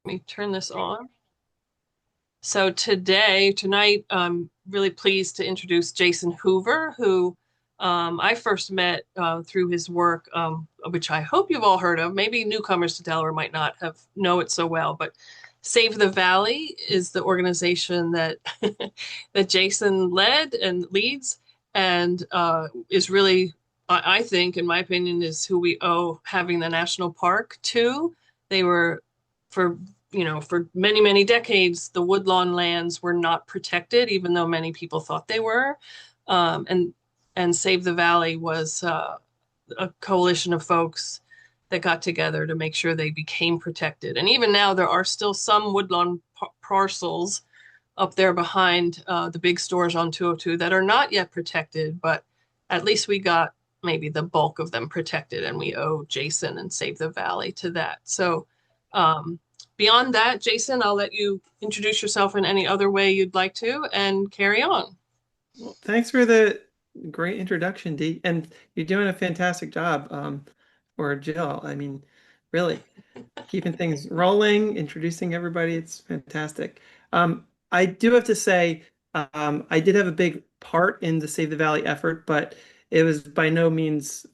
Let me turn this on. So tonight, I'm really pleased to introduce Jason Hoover, who I first met through his work, which I hope you've all heard of. Maybe newcomers to Delaware might not have know it so well, but Save the Valley is the organization that that Jason led and leads, and is really, I think, in my opinion, is who we owe having the national park to. They were for for many, many decades, the woodlawn lands were not protected, even though many people thought they were. And Save the Valley was a coalition of folks that got together to make sure they became protected. And even now, there are still some woodlawn parcels up there behind the big stores on 202 that are not yet protected, but at least we got maybe the bulk of them protected, and we owe Jason and Save the Valley to that. So um, beyond that, Jason, I'll let you introduce yourself in any other way you'd like to and carry on. Well, thanks for the great introduction, Dee. And you're doing a fantastic job, or Jill. I mean, really keeping things rolling, introducing everybody. It's fantastic. I do have to say, I did have a big part in the Save the Valley effort, but it was by no means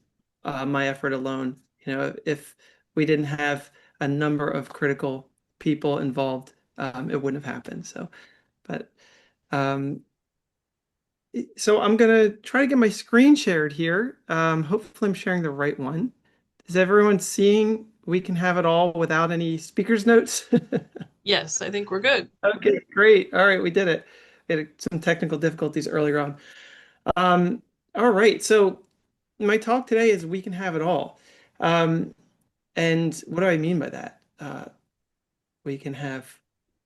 my effort alone. If we didn't have a number of critical people involved, it wouldn't have happened. But um, so I'm gonna try to get my screen shared here. Hopefully I'm sharing the right one. Is everyone seeing we can have it all without any speaker's notes? Yes, I think we're good. Okay, great. All right, we did it. We had some technical difficulties earlier on. Um, all right, so my talk today is we can have it all. Um, and what do I mean by that? We can have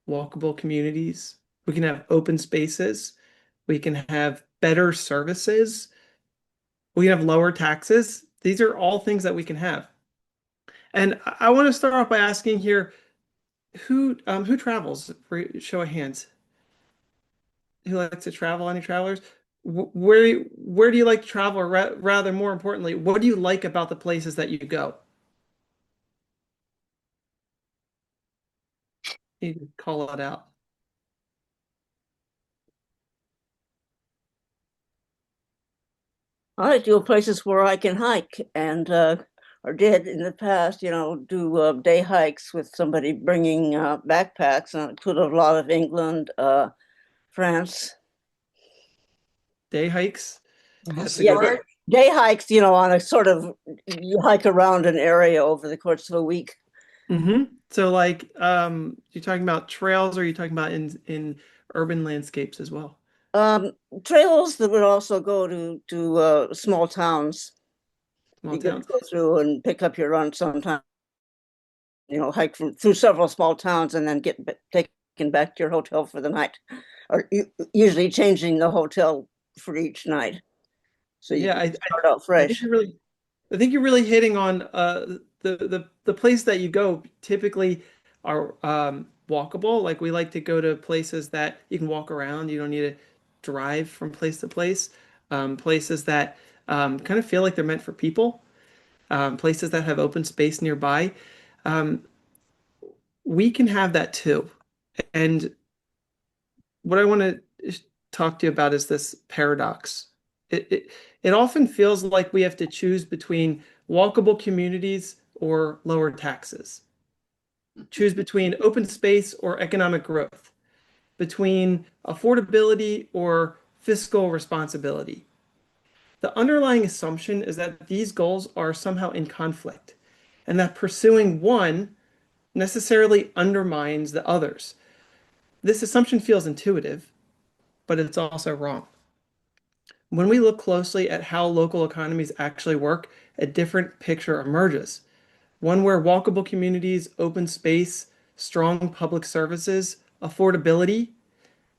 walkable communities. We can have open spaces. We can have better services. We can have lower taxes. These are all things that we can have. And I want to start off by asking here, who travels? For show of hands. Who likes to travel? Any travelers? Where do you like to travel? Or rather, more importantly, what do you like about the places that you go? You can call it out. I like to go places where I can hike and or did in the past, do day hikes with somebody bringing backpacks. And I include a lot of England, France. Day hikes. That's a Yeah, good Sport. day hikes, on a sort of you hike around an area over the course of a week. So like you're talking about trails or are you talking about in urban landscapes as well? Um, Trails that would also go to small towns. Small You get to towns. go through and pick up your run sometimes. Hike through several small towns and then get taken back to your hotel for the night, or usually changing the hotel for each night, so you Yeah, can start out I think fresh. you're really hitting on the place that you go typically are walkable. Like we like to go to places that you can walk around. You don't need to drive from place to place. Places that kind of feel like they're meant for people. Places that have open space nearby. Um, we can have that too. And what I want to talk to you about is this paradox. It often feels like we have to choose between walkable communities or lower taxes, choose between open space or economic growth, between affordability or fiscal responsibility. The underlying assumption is that these goals are somehow in conflict and that pursuing one necessarily undermines the others. This assumption feels intuitive, but it's also wrong. When we look closely at how local economies actually work, a different picture emerges. One where walkable communities, open space, strong public services, affordability,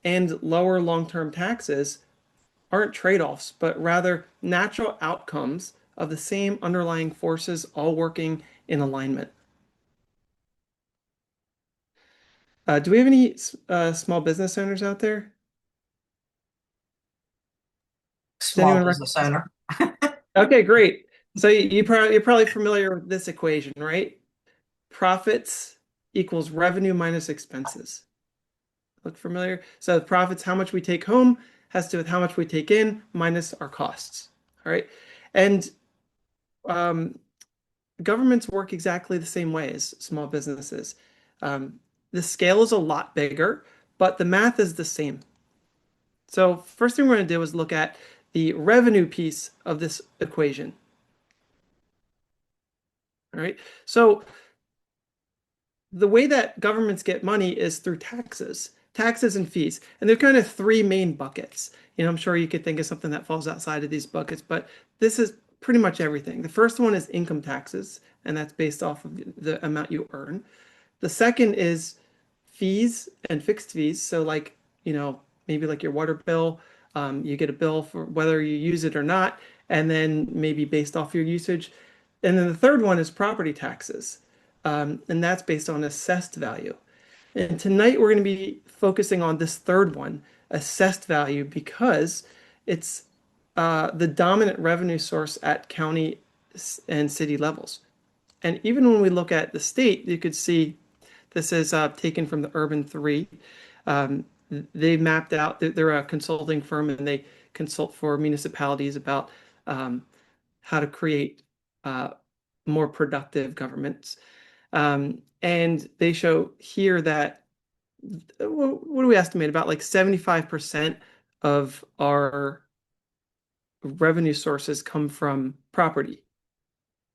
and lower long-term taxes aren't trade-offs, but rather natural outcomes of the same underlying forces all working in alignment. Do we have any small business owners out there? Does Small anyone business recognize? owner. Okay, great. So you're probably familiar with this equation, right? Profits equals revenue minus expenses. Look familiar? So the profits, how much we take home, has to do with how much we take in minus our costs. All right. And um, governments work exactly the same way as small businesses. The scale is a lot bigger, but the math is the same. So first thing we're going to do is look at the revenue piece of this equation. All right. So the way that governments get money is through taxes and fees. And there are kind of three main buckets. I'm sure you could think of something that falls outside of these buckets, but this is pretty much everything. The first one is income taxes, and that's based off of the amount you earn. The second is fees and fixed fees. So like, maybe like your water bill, you get a bill for whether you use it or not, and then maybe based off your usage. And then the third one is property taxes, and that's based on assessed value. And tonight we're going to be focusing on this third one, assessed value, because it's the dominant revenue source at county and city levels. And even when we look at the state, you could see this is taken from the Urban Three. Um, they mapped out, they're a consulting firm and they consult for municipalities about how to create uh, more productive governments. And they show here that what do we estimate? About like 75% of our revenue sources come from property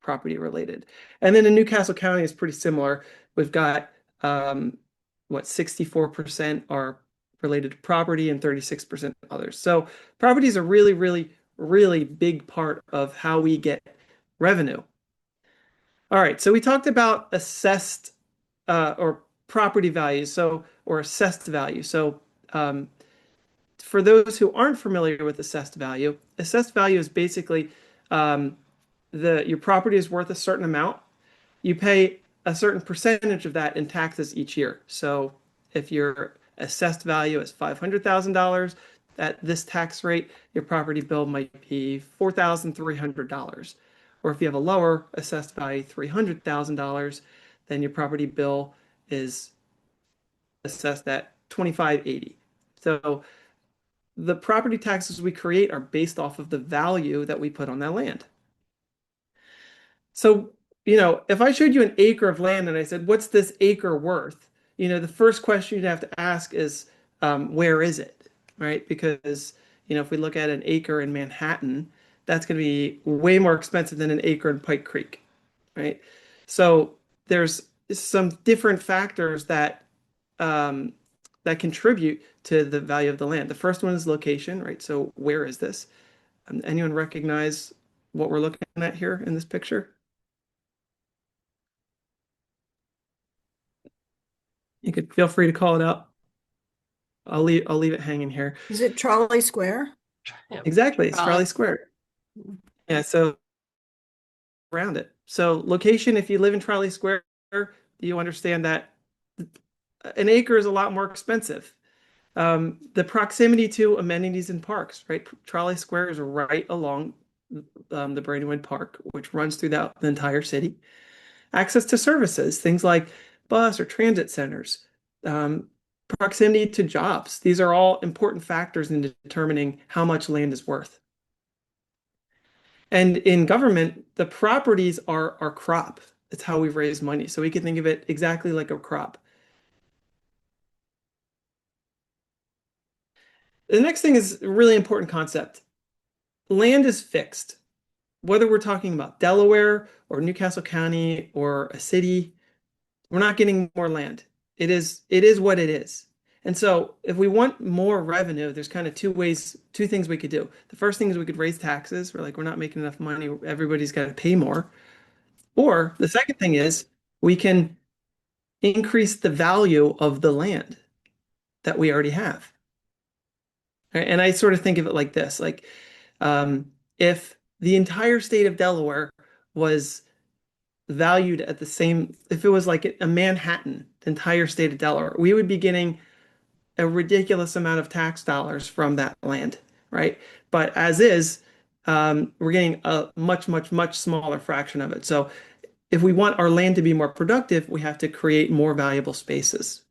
related. And then in Newcastle County is pretty similar. We've got 64% are related to property and 36% others. So property is a really, really, really big part of how we get revenue. All right, so we talked about assessed or property values, or assessed value. So um, for those who aren't familiar with assessed value is basically um, your property is worth a certain amount. You pay a certain percentage of that in taxes each year. So if your assessed value is $500,000 at this tax rate, your property bill might be $4,300. Or if you have a lower assessed value, $300,000, then your property bill is assessed at 2580. So the property taxes we create are based off of the value that we put on that land. So, if I showed you an acre of land and I said, what's this acre worth? The first question you'd have to ask is, where is it? Right? Because, if we look at an acre in Manhattan, that's going to be way more expensive than an acre in Pike Creek. Right? So there's some different factors um, that contribute to the value of the land. The first one is location, right? So where is this? Anyone recognize what we're looking at here in this picture? You could feel free to call it out. I'll leave it hanging here. Is it Trolley Square? Yeah. Exactly, it's Charlie Square. Yeah, so around it. So location, if you live in Trolley Square, you understand that an acre is a lot more expensive. The proximity to amenities and parks, right? Trolley Square is right along the Brandywine Park, which runs through the entire city. Access to services, things like bus or transit centers, proximity to jobs. These are all important factors in determining how much land is worth. And in government, the properties are our crop. It's how we raise money. So we can think of it exactly like a crop. The next thing is a really important concept. Land is fixed. Whether we're talking about Delaware or Newcastle County or a city, we're not getting more land. It is what it is. And so if we want more revenue, there's kind of two things we could do. The first thing is we could raise taxes. We're not making enough money. Everybody's got to pay more. Or the second thing is we can increase the value of the land that we already have. Right? And I sort of think of it like this, like if the entire state of Delaware was valued at the same, if it was like a Manhattan, the entire state of Delaware, we would be getting a ridiculous amount of tax dollars from that land, right? But as is, we're getting a much, much, much smaller fraction of it. So if we want our land to be more productive, we have to create more valuable spaces,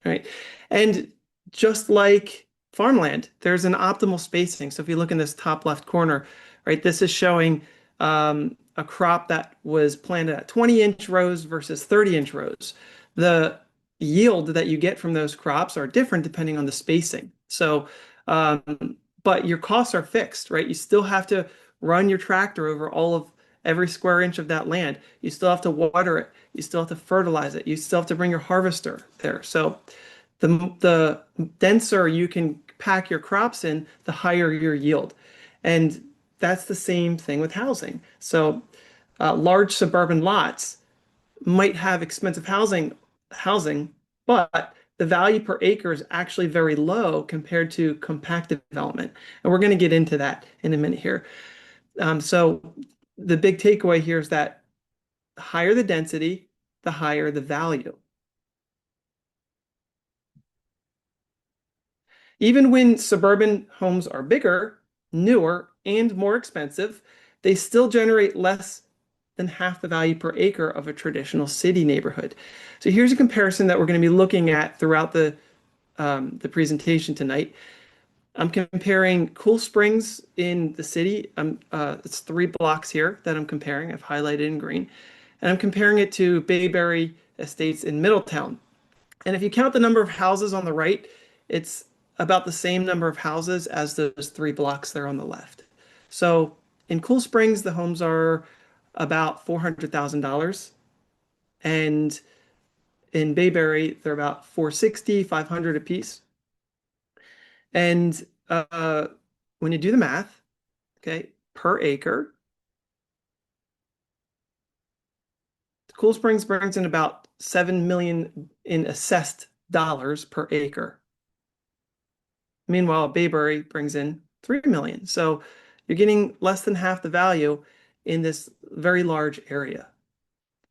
right? And just like farmland, there's an optimal spacing. So if you look in this top left corner, right, this is showing a crop that was planted at 20-inch rows versus 30-inch rows. The yield that you get from those crops are different depending on the spacing. So, but your costs are fixed, right? You still have to run your tractor over every square inch of that land. You still have to water it. You still have to fertilize it. You still have to bring your harvester there. So the denser you can pack your crops in, the higher your yield. And that's the same thing with housing. So large suburban lots might have expensive housing, but the value per acre is actually very low compared to compact development. And we're going to get into that in a minute here. So the big takeaway here is that the higher the density, the higher the value. Even when suburban homes are bigger, newer, and more expensive, they still generate less than half the value per acre of a traditional city neighborhood. So here's a comparison that we're going to be looking at throughout the presentation tonight. I'm comparing Cool Springs in the city. It's 3 blocks here that I'm comparing. I've highlighted in green. And I'm comparing it to Bayberry Estates in Middletown. And if you count the number of houses on the right, it's about the same number of houses as those 3 blocks there on the left. So in Cool Springs, the homes are about $400,000. And in Bayberry, they're about 460, 500 a piece. And when you do the math, okay, per acre, Cool Springs brings in about 7 million in assessed dollars per acre. Meanwhile, Bayberry brings in 3 million. So you're getting less than half the value in this very large area.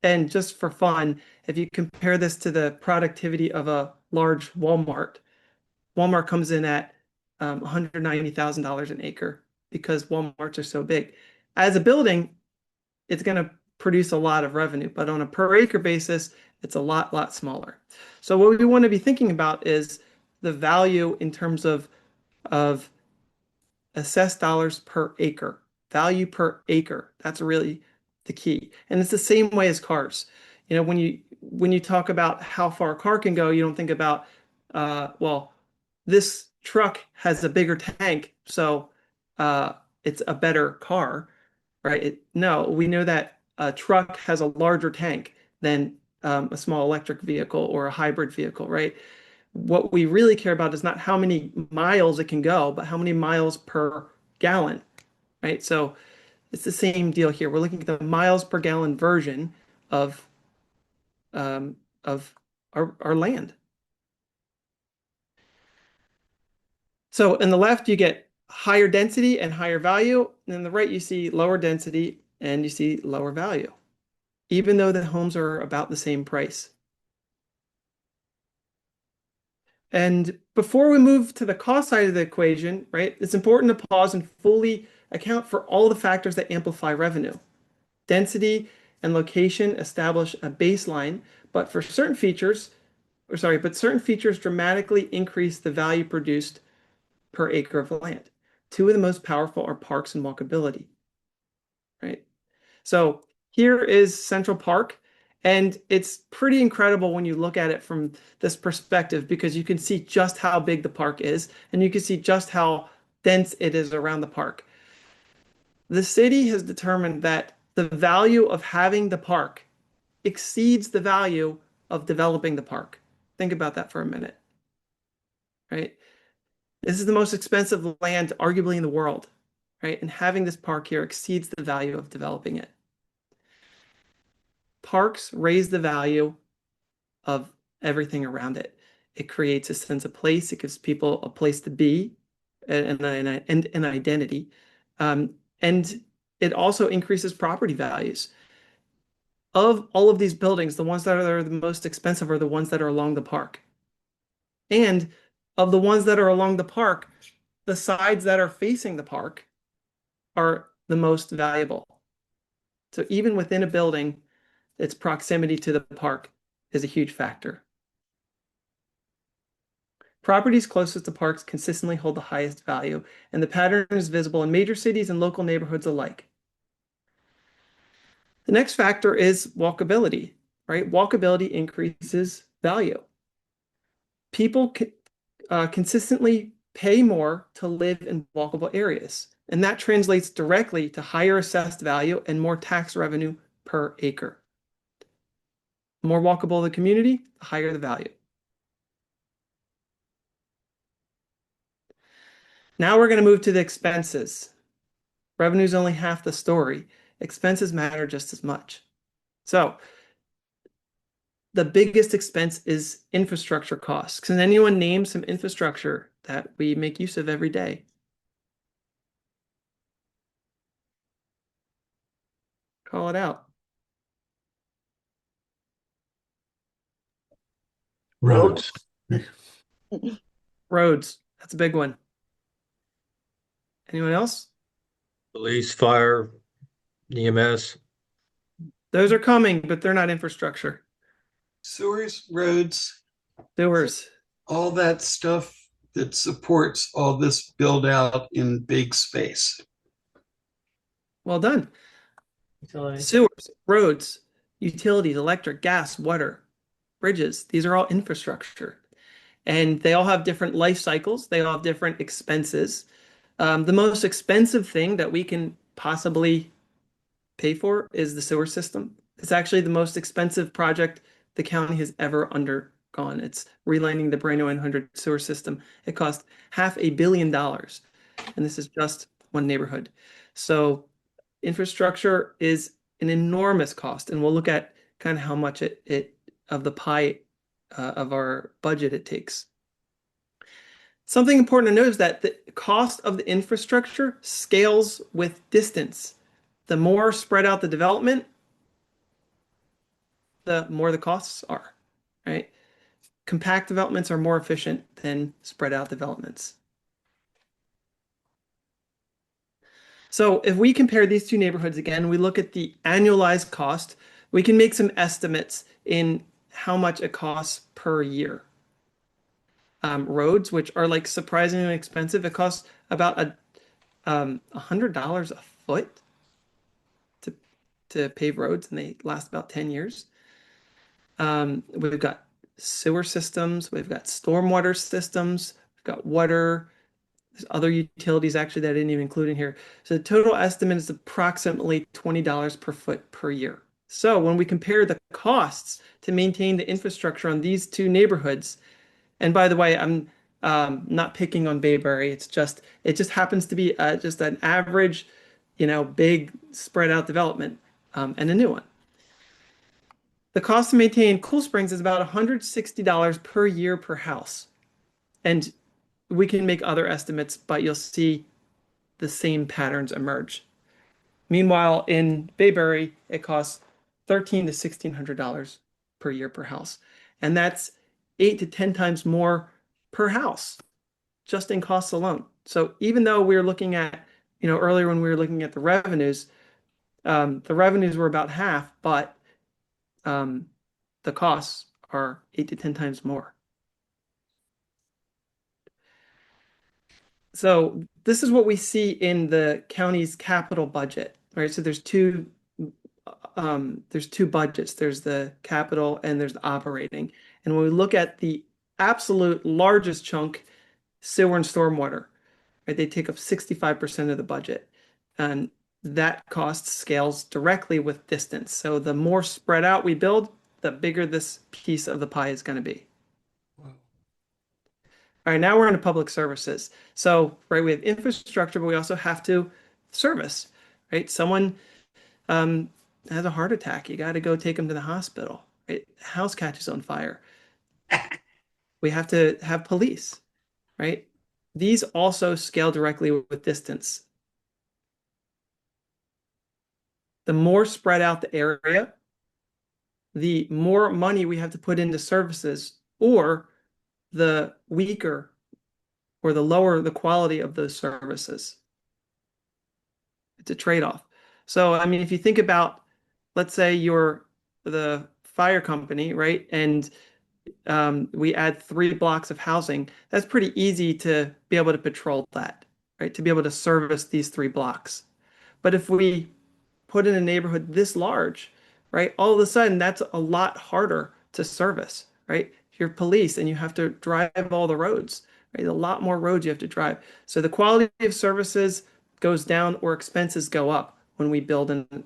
And just for fun, if you compare this to the productivity of a large Walmart, Walmart comes in at $190,000 an acre because Walmarts are so big. As a building, it's going to produce a lot of revenue, but on a per acre basis, it's a lot smaller. So what we want to be thinking about is the value in terms of assessed dollars per acre, value per acre. That's really the key. And it's the same way as cars. You know, when you talk about how far a car can go, you don't think about well, this truck has a bigger tank, so it's a better car, right? No, we know that a truck has a larger tank than a small electric vehicle or a hybrid vehicle, right? What we really care about is not how many miles it can go, but how many miles per gallon, right? So it's the same deal here. We're looking at the miles per gallon version of um, of our land. So in the left, you get higher density and higher value. And in the right, you see lower density and you see lower value, even though the homes are about the same price. And before we move to the cost side of the equation, right, it's important to pause and fully account for all the factors that amplify revenue. Density and location establish a baseline, but for certain features, certain features dramatically increase the value produced per acre of land. Two of the most powerful are parks and walkability, right? So here is Central Park, and it's pretty incredible when you look at it from this perspective because you can see just how big the park is, and you can see just how dense it is around the park. The city has determined that the value of having the park exceeds the value of developing the park. Think about that for a minute, right? This is the most expensive land arguably in the world, right? And having this park here exceeds the value of developing it. Parks raise the value of everything around it. It creates a sense of place. It gives people a place to be and an identity. And it also increases property values. Of all of these buildings, the ones that are the most expensive are the ones that are along the park. And of the ones that are along the park, the sides that are facing the park are the most valuable. So even within a building, its proximity to the park is a huge factor. Properties closest to parks consistently hold the highest value, and the pattern is visible in major cities and local neighborhoods alike. The next factor is walkability, right? Walkability increases value. People consistently pay more to live in walkable areas, and that translates directly to higher assessed value and more tax revenue per acre. The more walkable the community, the higher the value. Now we're going to move to the expenses. Revenue is only half the story. Expenses matter just as much. So the biggest expense is infrastructure costs. Can anyone name some infrastructure that we make use of every day? Call it out. Roads. Roads. That's a big one. Anyone else? Police, fire, EMS. Those are coming, but they're not infrastructure. Sewers, roads, Sewers. all that stuff that supports all this build out in big space. Well done. Utilities. Sewers, roads, utilities, electric, gas, water, bridges. These are all infrastructure. And they all have different life cycles. They all have different expenses. The most expensive thing that we can possibly pay for is the sewer system. It's actually the most expensive project the county has ever undergone. It's relining the brand new 100 sewer system. It cost $500 million, and this is just one neighborhood. So infrastructure is an enormous cost, and we'll look at kind of how much it of the pie of our budget it takes. Something important to note is that the cost of the infrastructure scales with distance. The more spread out the development, the more the costs are, right? Compact developments are more efficient than spread out developments. So if we compare these two neighborhoods again, we look at the annualized cost, we can make some estimates in how much it costs per year. Roads, which are like surprisingly expensive, it costs about $100 a foot to pave roads, and they last about 10 years. We've got sewer systems, we've got stormwater systems, we've got water, there's other utilities actually that I didn't even include in here. So the total estimate is approximately $20 per foot per year. So when we compare the costs to maintain the infrastructure on these two neighborhoods, and by the way, I'm not picking on Bayberry. It just happens to be just an average, big spread out development and a new one. The cost to maintain Cool Springs is about $160 per year per house. And we can make other estimates, but you'll see the same patterns emerge. Meanwhile, in Bayberry, it costs $1,300 to $1,600 per year per house. And that's 8 to 10 times more per house, just in costs alone. So even though we were looking at, earlier when we were looking at the revenues were about half, but the costs are 8 to 10 times more. So this is what we see in the county's capital budget, right? So there's two budgets. There's the capital and there's the operating. And when we look at the absolute largest chunk, sewer and stormwater, right? They take up 65% of the budget. And that cost scales directly with distance. So the more spread out we build, the bigger this piece of the pie is going to be. All right, now we're into public services. So, right, we have infrastructure, but we also have to service, right? Someone has a heart attack. You got to go take them to the hospital. Right? House catches on fire. We have to have police, right? These also scale directly with distance. The more spread out the area, the more money we have to put into services, or the weaker or the lower the quality of those services. It's a trade-off. So, I mean, if you think about, let's say you're the fire company, right? And we add 3 blocks of housing. That's pretty easy to be able to patrol that, right? To be able to service these 3 blocks. But if we put in a neighborhood this large, right, all of a sudden that's a lot harder to service, right? You're police and you have to drive all the roads, right? A lot more roads you have to drive. So the quality of services goes down or expenses go up when we build in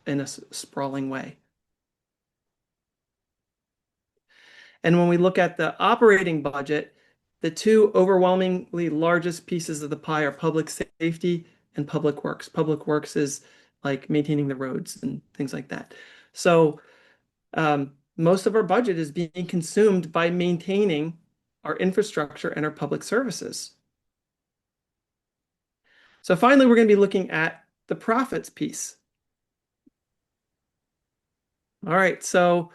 a sprawling way. And when we look at the operating budget, the two overwhelmingly largest pieces of the pie are public safety and public works. Public works is like maintaining the roads and things like that. So most of our budget is being consumed by maintaining our infrastructure and our public services. So finally, we're going to be looking at the profits piece. All right, so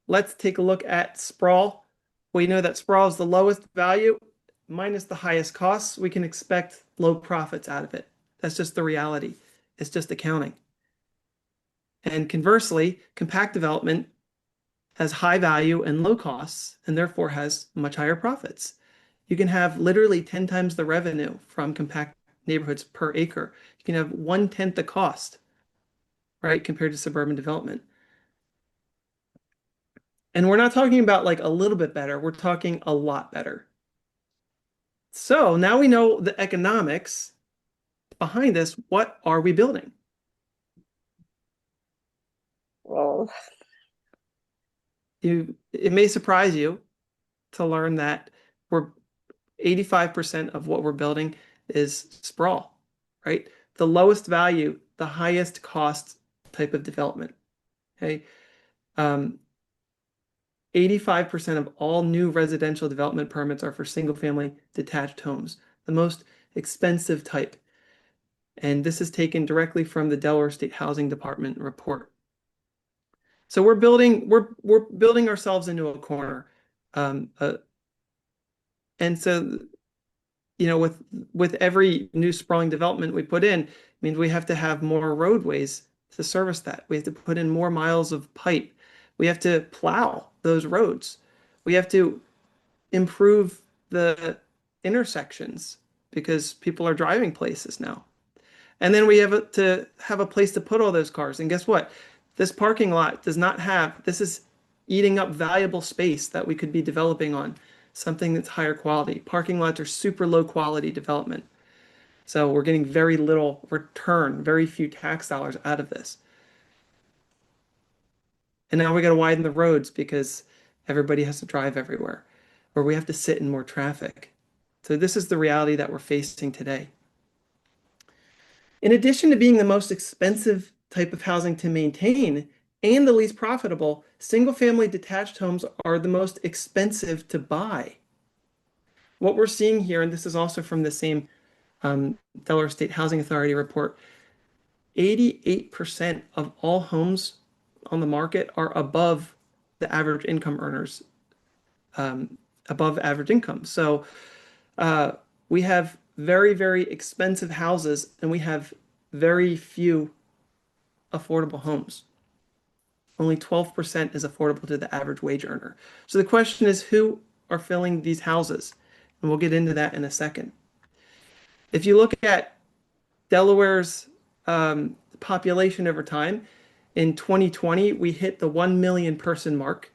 let's take a look at sprawl. We know that sprawl is the lowest value minus the highest costs. We can expect low profits out of it. That's just the reality. It's just accounting. And conversely, compact development has high value and low costs, and therefore has much higher profits. You can have literally 10 times the revenue from compact neighborhoods per acre. You can have 1/10 the cost, right, compared to suburban development. And we're not talking about like a little bit better, we're talking a lot better. So now we know the economics behind this. What are we building? Well, It may surprise you to learn that we're 85% of what we're building is sprawl, right? The lowest value, the highest cost type of development. Okay. 85% of all new residential development permits are for single family detached homes, the most expensive type. And this is taken directly from the Delaware State Housing Department report. So we're building ourselves into a corner. And so, you know, with every new sprawling development we put in, means we have to have more roadways to service that. We have to put in more miles of pipe. We have to plow those roads. We have to improve the intersections because people are driving places now. And then we have to have a place to put all those cars. And guess what? This parking lot does not have, this is eating up valuable space that we could be developing on something that's higher quality. Parking lots are super low quality development. So we're getting very little return, very few tax dollars out of this. And now we got to widen the roads because everybody has to drive everywhere, or we have to sit in more traffic. So this is the reality that we're facing today. In addition to being the most expensive type of housing to maintain and the least profitable, single-family detached homes are the most expensive to buy. What we're seeing here, and this is also from the same Delaware State Housing Authority report, 88% of all homes on the market are above the average income earners, above average income. So we have very, very expensive houses and we have very few affordable homes. Only 12% is affordable to the average wage earner. So the question is, who are filling these houses? And we'll get into that in a second. If you look at Delaware's population over time, in 2020, we hit the 1 million person mark,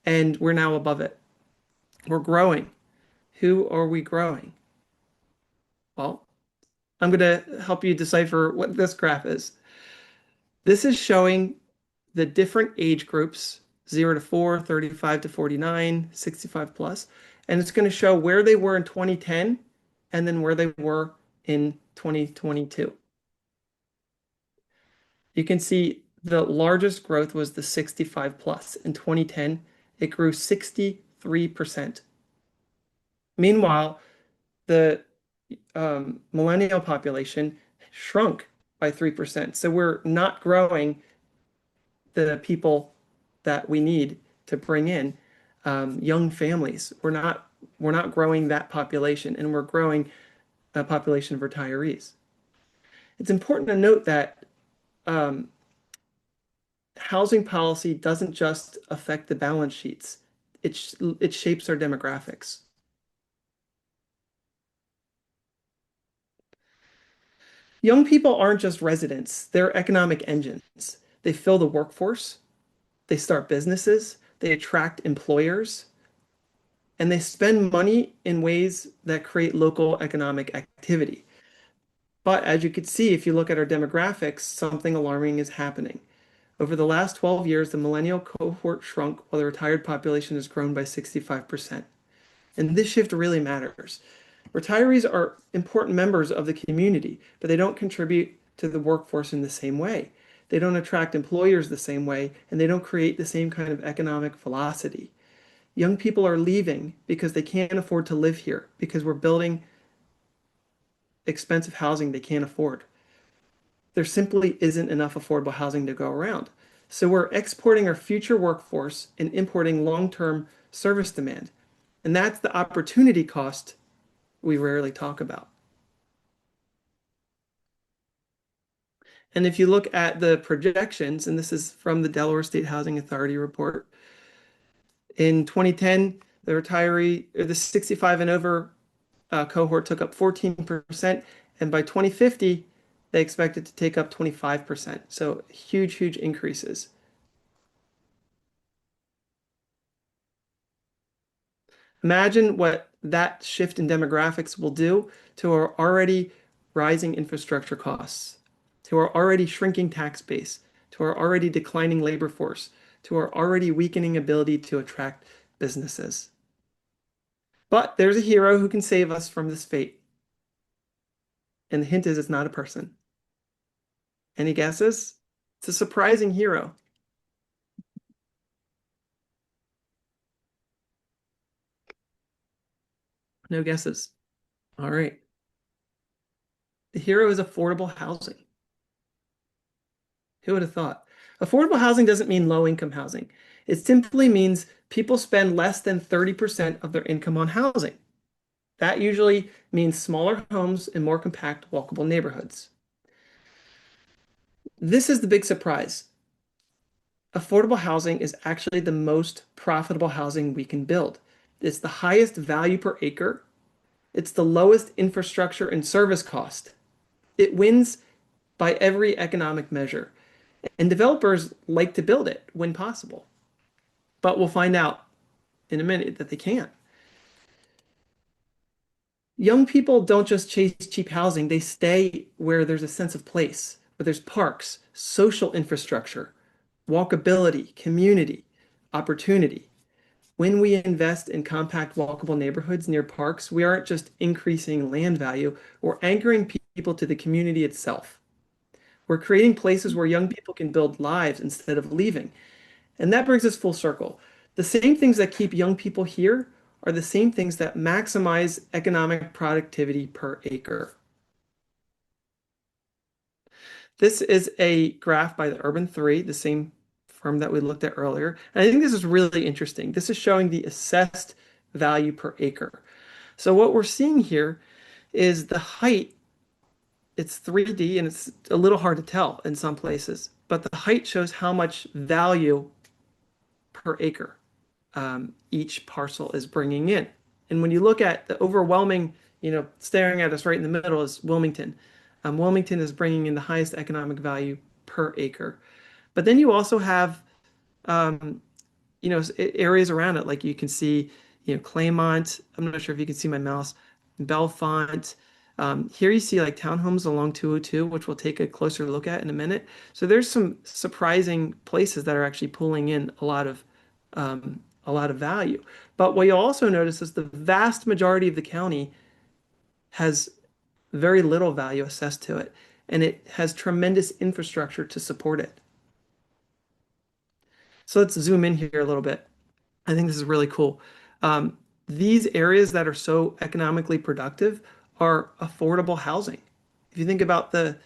and we're now above it. We're growing. Who are we growing? Well, I'm going to help you decipher what this graph is. This is showing the different age groups, 0 to 4, 35 to 49, 65 plus, and it's going to show where they were in 2010 and then where they were in 2022. You can see the largest growth was the 65 plus. In 2010, it grew 63%. Meanwhile, the millennial population shrunk by 3%. So we're not growing the people that we need to bring in young families. We're not growing that population, and we're growing a population of retirees. It's important to note that housing policy doesn't just affect the balance sheets. It shapes our demographics. Young people aren't just residents, they're economic engines. They fill the workforce, they start businesses, they attract employers, and they spend money in ways that create local economic activity. But as you can see, if you look at our demographics, something alarming is happening. Over the last 12 years, the millennial cohort shrunk while the retired population has grown by 65%. And this shift really matters. Retirees are important members of the community, but they don't contribute to the workforce in the same way. They don't attract employers the same way, and they don't create the same kind of economic velocity. Young people are leaving because they can't afford to live here, because we're building expensive housing they can't afford. There simply isn't enough affordable housing to go around. So we're exporting our future workforce and importing long-term service demand. And that's the opportunity cost we rarely talk about. And if you look at the projections, and this is from the Delaware State Housing Authority report, in 2010, the retiree, or the 65 and over cohort took up 14%, and by 2050, they expect it to take up 25%. So huge, huge increases. Imagine what that shift in demographics will do to our already rising infrastructure costs, to our already shrinking tax base, to our already declining labor force, to our already weakening ability to attract businesses. But there's a hero who can save us from this fate. And the hint is it's not a person. Any guesses? It's a surprising hero. No guesses. All right. The hero is affordable housing. Who would have thought? Affordable housing doesn't mean low income housing. It simply means people spend less than 30% of their income on housing. That usually means smaller homes and more compact, walkable neighborhoods. This is the big surprise. Affordable housing is actually the most profitable housing we can build. It's the highest value per acre. It's the lowest infrastructure and service cost. It wins by every economic measure. And developers like to build it when possible. But we'll find out in a minute that they can't. Young people don't just chase cheap housing, they stay where there's a sense of place, where there's parks, social infrastructure, walkability, community, opportunity. When we invest in compact, walkable neighborhoods near parks, we aren't just increasing land value, we're anchoring people to the community itself. We're creating places where young people can build lives instead of leaving. And that brings us full circle. The same things that keep young people here are the same things that maximize economic productivity per acre. This is a graph by the Urban 3, the same firm that we looked at earlier. And I think this is really interesting. This is showing the assessed value per acre. So what we're seeing here is the height. It's 3D and it's a little hard to tell in some places, but the height shows how much value per acre each parcel is bringing in. And when you look at the overwhelming, staring at us right in the middle is Wilmington. Wilmington is bringing in the highest economic value per acre. But then you also have, areas around it, like you can see, Claymont. I'm not sure if you can see my mouse. Bellefonte. Here you see like townhomes along 202, which we'll take a closer look at in a minute. So there's some surprising places that are actually pulling in a lot of value. But what you'll also notice is the vast majority of the county has very little value assessed to it, and it has tremendous infrastructure to support it. So let's zoom in here a little bit. I think this is really cool. These areas that are so economically productive are affordable housing. If you think about the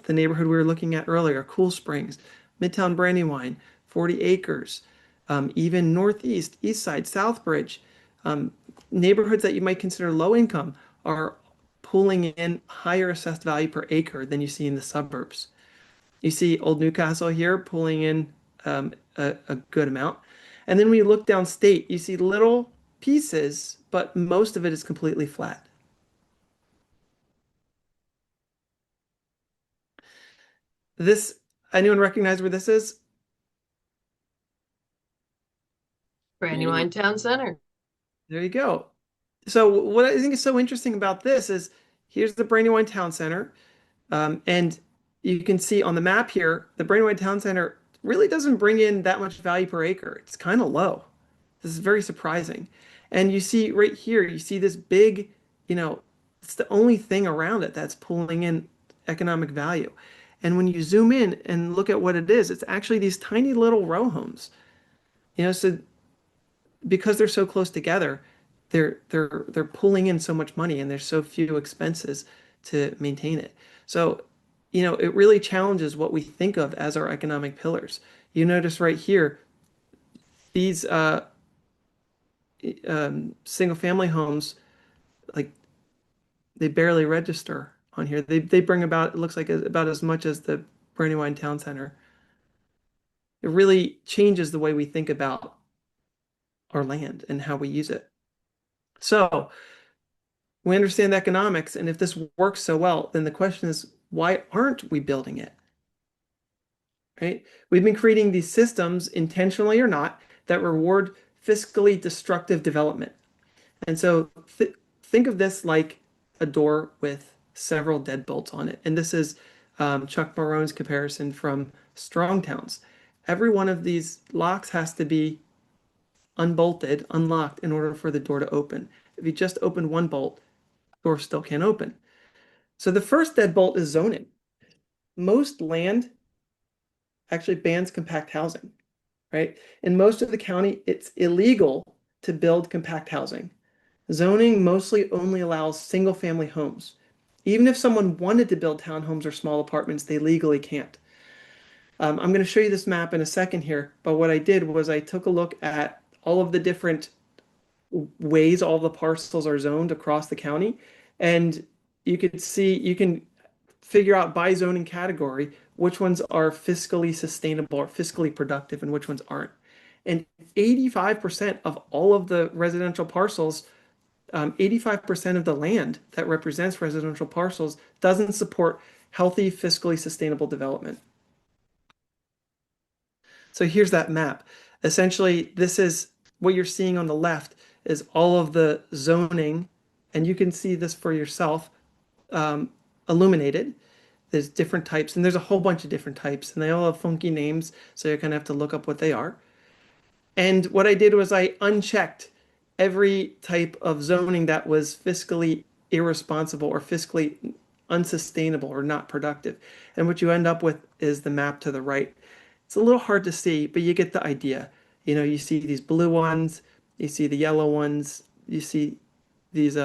neighborhood we were looking at earlier, Cool Springs, Midtown Brandywine, 40 acres, even Northeast, East Side, Southbridge, neighborhoods that you might consider low income are pulling in higher assessed value per acre than you see in the suburbs. You see Old Newcastle here pulling in a good amount. And then when you look downstate, you see little pieces, but most of it is completely flat. This, anyone recognize where this is? Brandywine Town Center. There you go. So what I think is so interesting about this is here's the Brandywine Town Center. And you can see on the map here, the Brandywine Town Center really doesn't bring in that much value per acre. It's kind of low. This is very surprising. And you see right here, you see this big, it's the only thing around it that's pulling in economic value. And when you zoom in and look at what it is, it's actually these tiny little row homes. So because they're so close together, they're pulling in so much money and there's so few expenses to maintain it. So, it really challenges what we think of as our economic pillars. You notice right here, these single family homes, like they barely register on here. They bring about, it looks like about as much as the Brandywine Town Center. It really changes the way we think about our land and how we use it. So we understand economics, and if this works so well, then the question is, why aren't we building it? Right? We've been creating these systems, intentionally or not, that reward fiscally destructive development. And so think of this like a door with several deadbolts on it. And this is Chuck Marone's comparison from Strong Towns. Every one of these locks has to be unbolted, unlocked in order for the door to open. If you just open one bolt, the door still can't open. So the first deadbolt is zoning. Most land actually bans compact housing, right? In most of the county, it's illegal to build compact housing. Zoning mostly only allows single family homes. Even if someone wanted to build townhomes or small apartments, they legally can't. I'm going to show you this map in a second here, but what I did was I took a look at all of the different ways all the parcels are zoned across the county, and you can figure out by zoning category which ones are fiscally sustainable or fiscally productive and which ones aren't. And 85% of all of the residential parcels, 85% of the land that represents residential parcels doesn't support healthy, fiscally sustainable development. So here's that map. Essentially, this is what you're seeing on the left is all of the zoning, and you can see this for yourself, illuminated. There's different types, and there's a whole bunch of different types, and they all have funky names, so you kind of have to look up what they are. And what I did was I unchecked every type of zoning that was fiscally irresponsible or fiscally unsustainable or not productive. And what you end up with is the map to the right. It's a little hard to see, but you get the idea. You see these blue ones, you see the yellow ones, you see these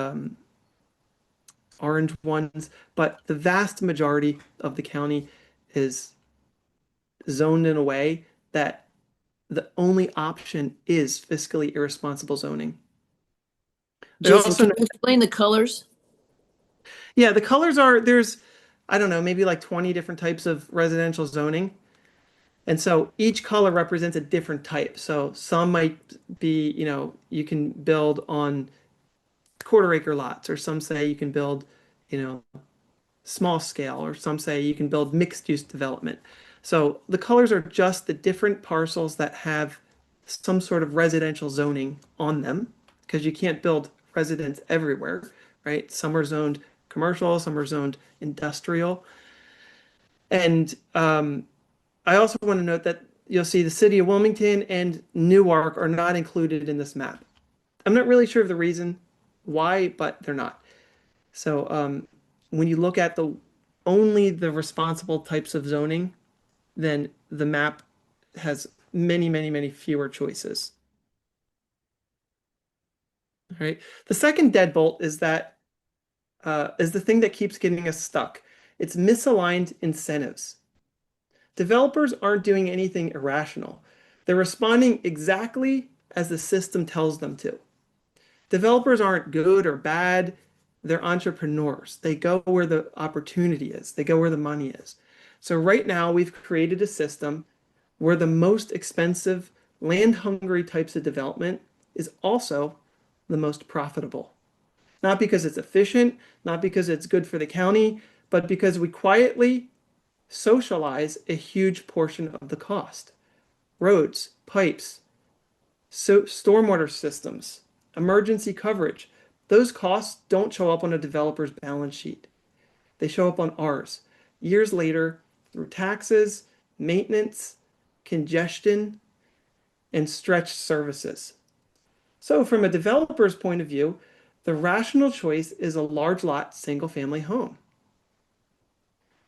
orange ones, but the vast majority of the county is zoned in a way that the only option is fiscally irresponsible zoning. Jason, can you explain the colors? Yeah, the colors there's, I don't know, maybe like 20 different types of residential zoning. And so each color represents a different type. So some might be, you can build on quarter acre lots, or some say you can build, small scale, or some say you can build mixed use development. So the colors are just the different parcels that have some sort of residential zoning on them, because you can't build residence everywhere, right? Some are zoned commercial, some are zoned industrial. And I also want to note that you'll see the city of Wilmington and Newark are not included in this map. I'm not really sure of the reason why, but they're not. So when you look at only the responsible types of zoning, then the map has many, many, many fewer choices. All right. The second deadbolt is the thing that keeps getting us stuck. It's misaligned incentives. Developers aren't doing anything irrational. They're responding exactly as the system tells them to. Developers aren't good or bad. They're entrepreneurs. They go where the opportunity is. They go where the money is. So right now we've created a system where the most expensive, land-hungry types of development is also the most profitable. Not because it's efficient, not because it's good for the county, but because we quietly socialize a huge portion of the cost. Roads, pipes, stormwater systems, emergency coverage. Those costs don't show up on a developer's balance sheet. They show up on ours. Years later, through taxes, maintenance, congestion, and stretched services. So from a developer's point of view, the rational choice is a large lot single family home.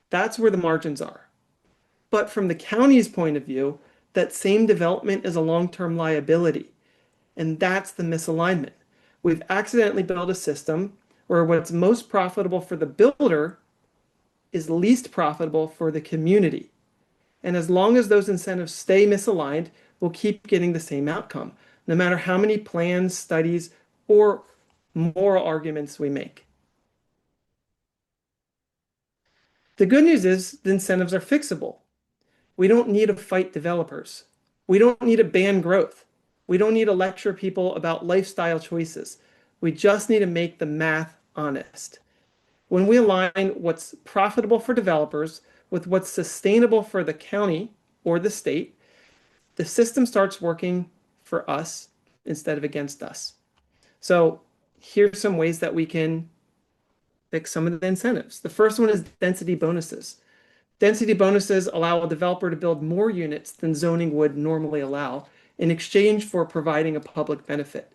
That's where the margins are. But from the county's point of view, that same development is a long-term liability. And that's the misalignment. We've accidentally built a system where what's most profitable for the builder is least profitable for the community. And as long as those incentives stay misaligned, we'll keep getting the same outcome, no matter how many plans, studies, or moral arguments we make. The good news is the incentives are fixable. We don't need to fight developers. We don't need to ban growth. We don't need to lecture people about lifestyle choices. We just need to make the math honest. When we align what's profitable for developers with what's sustainable for the county or the state, the system starts working for us instead of against us. So here's some ways that we can fix some of the incentives. The first one is density bonuses. Density bonuses allow a developer to build more units than zoning would normally allow in exchange for providing a public benefit.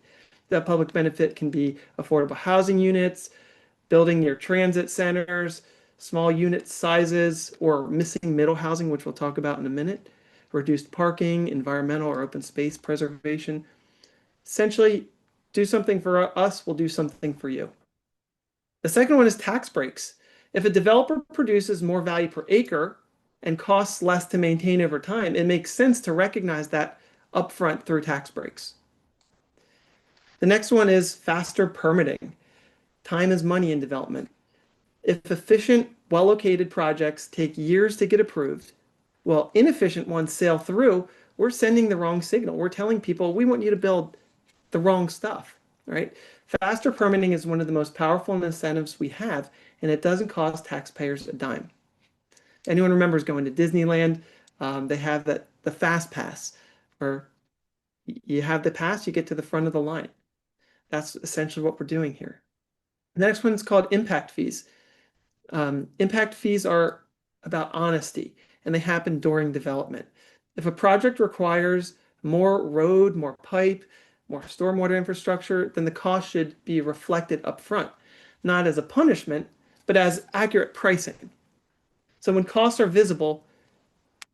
That public benefit can be affordable housing units, building near transit centers, small unit sizes, or missing middle housing, which we'll talk about in a minute, reduced parking, environmental or open space preservation. Essentially, do something for us, we'll do something for you. The second one is tax breaks. If a developer produces more value per acre and costs less to maintain over time, it makes sense to recognize that upfront through tax breaks. The next one is faster permitting. Time is money in development. If efficient, well-located projects take years to get approved, while inefficient ones sail through, we're sending the wrong signal. We're telling people we want you to build the wrong stuff, right? Faster permitting is one of the most powerful incentives we have, and it doesn't cost taxpayers a dime. Anyone remembers going to Disneyland? They have the fast pass, or you have the pass, you get to the front of the line. That's essentially what we're doing here. The next one is called impact fees. Impact fees are about honesty, and they happen during development. If a project requires more road, more pipe, more stormwater infrastructure, then the cost should be reflected up front, not as a punishment, but as accurate pricing. So when costs are visible,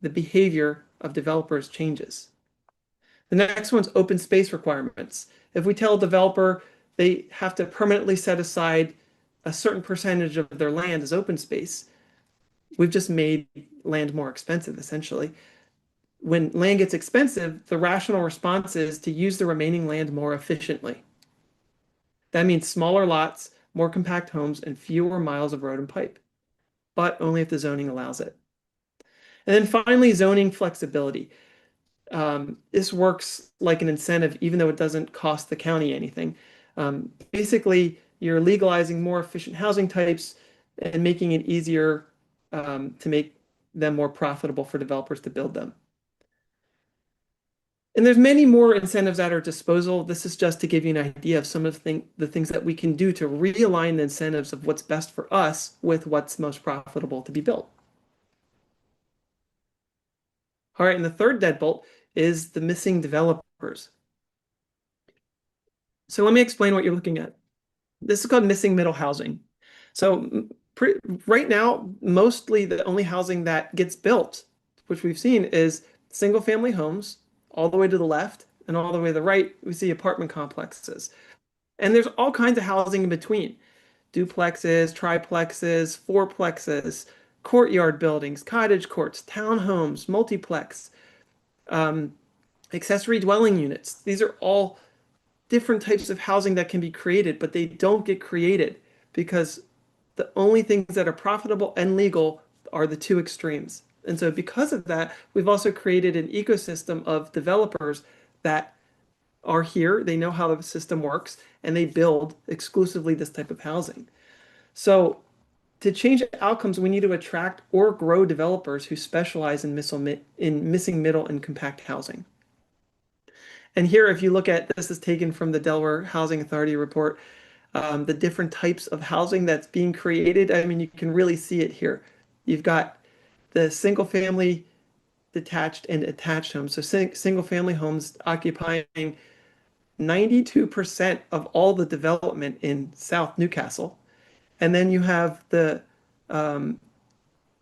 the behavior of developers changes. The next one's open space requirements. If we tell a developer they have to permanently set aside a certain percentage of their land as open space, we've just made land more expensive, essentially. When land gets expensive, the rational response is to use the remaining land more efficiently. That means smaller lots, more compact homes, and fewer miles of road and pipe, but only if the zoning allows it. And then finally, zoning flexibility. This works like an incentive, even though it doesn't cost the county anything. Basically, you're legalizing more efficient housing types and making it easier to make them more profitable for developers to build them. And there's many more incentives at our disposal. This is just to give you an idea of some of the things that we can do to realign the incentives of what's best for us with what's most profitable to be built. All right, and the third deadbolt is the missing developers. So let me explain what you're looking at. This is called missing middle housing. So right now, mostly the only housing that gets built, which we've seen, is single family homes. All the way to the left and all the way to the right, we see apartment complexes. And there's all kinds of housing in between. Duplexes, triplexes, fourplexes, courtyard buildings, cottage courts, townhomes, multiplex, accessory dwelling units. These are all different types of housing that can be created, but they don't get created because the only things that are profitable and legal are the two extremes. And so because of that, we've also created an ecosystem of developers that are here, they know how the system works, and they build exclusively this type of housing. So to change outcomes, we need to attract or grow developers who specialize in missing middle and compact housing. And here, if you look at this, is taken from the Delaware Housing Authority report, the different types of housing that's being created. I mean, you can really see it here. You've got the single family, detached, and attached homes. So single family homes occupying 92% of all the development in South Newcastle. And then you have um,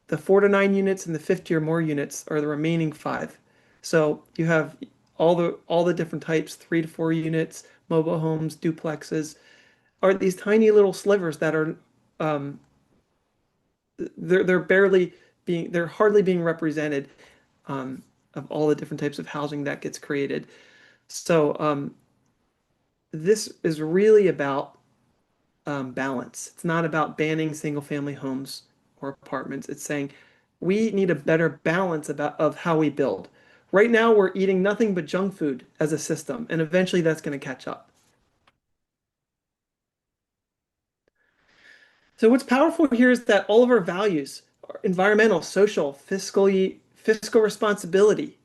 the 4 to 9 units and the 50 or more units are the remaining five. So you have all the different types, 3 to 4 units, mobile homes, duplexes, are these tiny little slivers that are um, they're hardly being represented um, of all the different types of housing that gets created. So this is really about balance. It's not about banning single family homes or apartments. It's saying we need a better balance of how we build. Right now, we're eating nothing but junk food as a system, and eventually that's going to catch up. So what's powerful here is that all of our values, environmental, social, fiscal responsibility,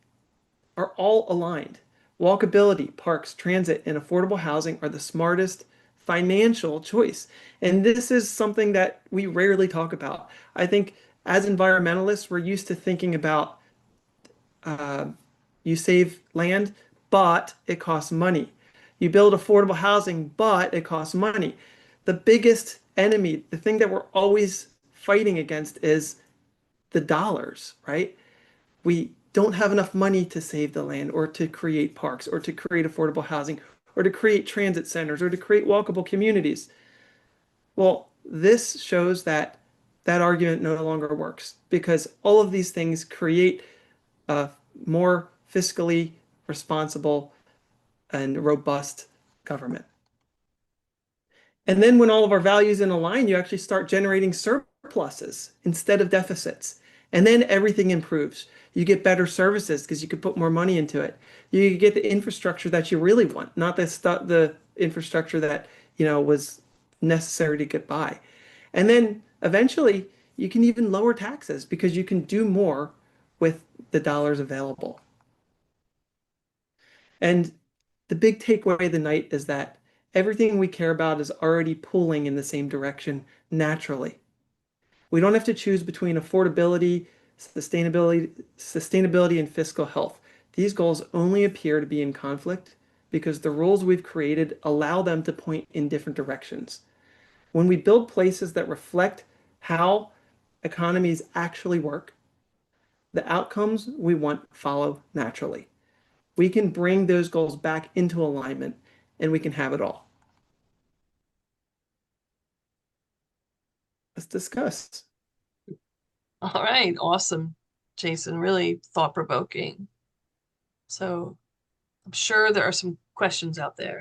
are all aligned. Walkability, parks, transit, and affordable housing are the smartest financial choice. And this is something that we rarely talk about. I think as environmentalists, we're used to thinking about uh, you save land, but it costs money. You build affordable housing, but it costs money. The biggest enemy, the thing that we're always fighting against is the dollars, right? We don't have enough money to save the land or to create parks or to create affordable housing or to create transit centers or to create walkable communities. Well, this shows that that argument no longer works because all of these things create a more fiscally responsible and robust government. And then when all of our values in align, you actually start generating surpluses instead of deficits. And then everything improves. You get better services because you could put more money into it. You get the infrastructure that you really want, not the infrastructure that, was necessary to get by. And then eventually you can even lower taxes because you can do more with the dollars available. And the big takeaway of the night is that everything we care about is already pulling in the same direction naturally. We don't have to choose between affordability, sustainability, and fiscal health. These goals only appear to be in conflict because the rules we've created allow them to point in different directions. When we build places that reflect how economies actually work, the outcomes we want follow naturally. We can bring those goals back into alignment and we can have it all. Let's discuss. All right, awesome, Jason. Really thought-provoking. So I'm sure there are some questions out there.